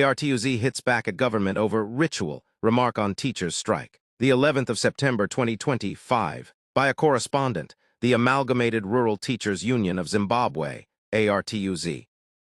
ARTUZ hits back at government over ritual, remark on teachers' strike. The 11th of September 2025, by a correspondent, the Amalgamated Rural Teachers Union of Zimbabwe, ARTUZ,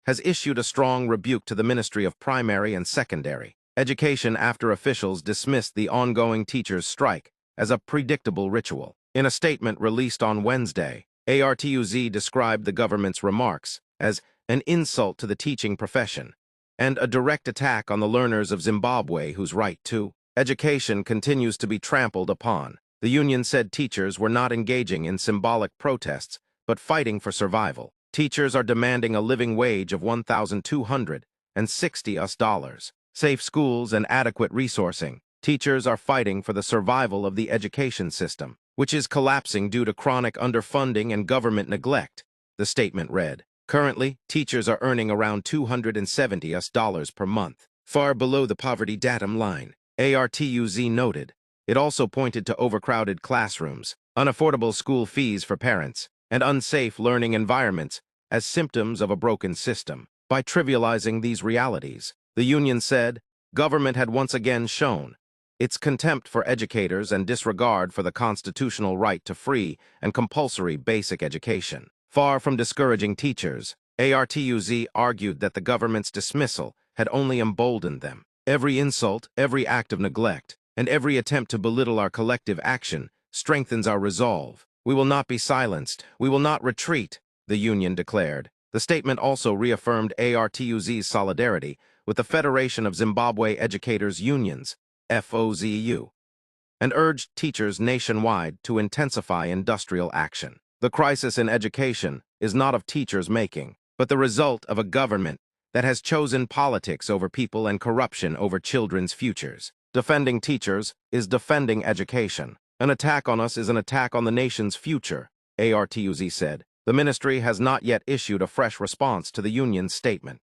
has issued a strong rebuke to the Ministry of Primary and Secondary Education after officials dismissed the ongoing teachers' strike as a predictable ritual. In a statement released on Wednesday, ARTUZ described the government's remarks as an insult to the teaching profession and a direct attack on the learners of Zimbabwe whose right to education continues to be trampled upon. The union said teachers were not engaging in symbolic protests, but fighting for survival. Teachers are demanding a living wage of $1,260, safe schools and adequate resourcing. Teachers are fighting for the survival of the education system, which is collapsing due to chronic underfunding and government neglect, the statement read. Currently, teachers are earning around $270 per month, far below the poverty datum line, ARTUZ noted. It also pointed to overcrowded classrooms, unaffordable school fees for parents, and unsafe learning environments as symptoms of a broken system. By trivializing these realities, the union said, government had once again shown its contempt for educators and disregard for the constitutional right to free and compulsory basic education. Far from discouraging teachers, ARTUZ argued that the government's dismissal had only emboldened them. Every insult, every act of neglect, and every attempt to belittle our collective action strengthens our resolve. We will not be silenced. We will not retreat, the union declared. The statement also reaffirmed ARTUZ's solidarity with the Federation of Zimbabwe Educators Unions, FOZU, and urged teachers nationwide to intensify industrial action. The crisis in education is not of teachers' making, but the result of a government that has chosen politics over people and corruption over children's futures. Defending teachers is defending education. An attack on us is an attack on the nation's future, ARTUZ said. The ministry has not yet issued a fresh response to the union's statement.